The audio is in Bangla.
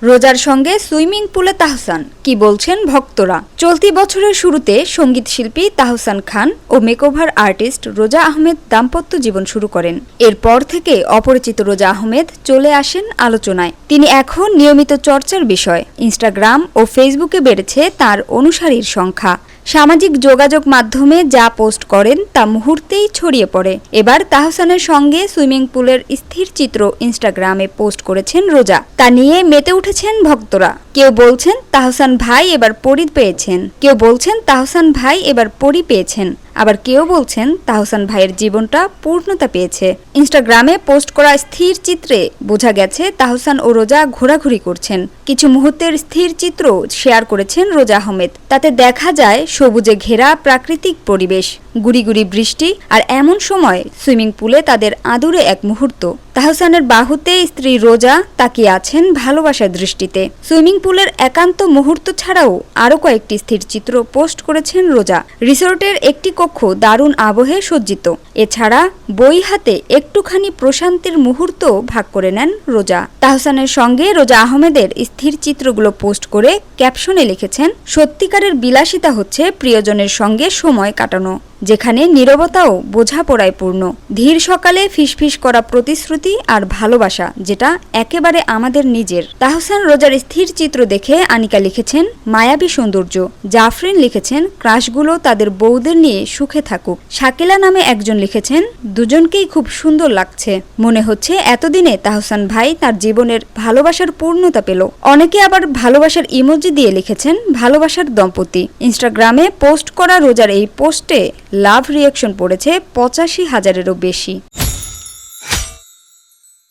রোজার সঙ্গে সুইমিং পুলে তাহসান কি বলছেন ভক্তরা। চলতি বছরের শুরুতে সঙ্গীত শিল্পী তাহসান খান ও মেকওভার আর্টিস্ট রোজা আহমেদ দাম্পত্য জীবন শুরু করেন। এরপর থেকে অপরিচিত রোজা আহমেদ চলে আসেন আলোচনায়। তিনি এখন নিয়মিত চর্চার বিষয়। ইনস্টাগ্রাম ও ফেসবুকে বেড়েছে তার অনুসারীর সংখ্যা। সামাজিক যোগাযোগ মাধ্যমে যা পোস্ট করেন তা মুহূর্তেই ছড়িয়ে পড়ে। এবার তাহসানের সঙ্গে সুইমিং পুলের স্থির চিত্র ইনস্টাগ্রামে পোস্ট করেছেন রোজা। তা নিয়ে মেতে উঠেছেন ভক্তরা। কেউ বলছেন তাহসান ভাই এবার পরি পেয়েছেন, কেউ বলছেন তাহসান ভাই এবার পরি পেয়েছেন, আবার কেউ বলছেন তাহসান ভাইয়ের জীবনটা পূর্ণতা পেয়েছে। ইনস্টাগ্রামে পোস্ট করা স্থির চিত্রে বোঝা গেছে তাহসান ও রোজা ঘোরাঘুরি করছেন। কিছু মুহূর্তের স্থির চিত্র শেয়ার করেছেন রোজা আহমেদ। তাতে দেখা যায় সবুজে ঘেরা প্রাকৃতিক পরিবেশ, গুড়ি গুড়ি বৃষ্টি, আর এমন সময় সুইমিং পুলে তাদের আদুরে এক মুহূর্ত। তাহসানের বাহুতে স্ত্রী রোজা তাকিয়ে আছেন ভালোবাসার দৃষ্টিতে। সুইমিং পুলের একান্ত মুহূর্ত ছাড়াও আরও কয়েকটি স্থির চিত্র পোস্ট করেছেন রোজা। রিসোর্টের একটি কক্ষ দারুণ আবহে সজ্জিত। এছাড়া বই হাতে একটুখানি প্রশান্তির মুহূর্ত ভাগ করে নেন রোজা। তাহসানের সঙ্গে রোজা আহমেদের স্থির চিত্রগুলো পোস্ট করে ক্যাপশনে লিখেছেন, সত্যিকারের বিলাসিতা হচ্ছে প্রিয়জনের সঙ্গে সময় কাটানো, যেখানে নীরবতাও বোঝাপড়ায় পূর্ণ। ধীর সকালে ফিসফিস করা প্রতিশ্রুতি আর ভালোবাসা, যেটা একেবারে আমাদের নিজের। তাহসান রোজার স্থির চিত্র দেখে আনিকা লিখেছেন, মায়াবী সৌন্দর্য। জাফরিন লিখেছেন, ক্রাশগুলো তাদের বউদের নিয়ে সুখে থাকুক। শাকিলা নামে একজন লিখেছেন, দুজনকেই খুব সুন্দর লাগছে। মনে হচ্ছে এতদিনে তাহসান ভাই তার জীবনের ভালোবাসার পূর্ণতা পেল। অনেকে আবার ভালোবাসার ইমোজি দিয়ে লিখেছেন, ভালোবাসার দম্পতি। ইনস্টাগ্রামে পোস্ট করা রোজার এই পোস্টে লাভ রিয়াকশন পড়েছে ৮৫,০০০-এরও বেশি।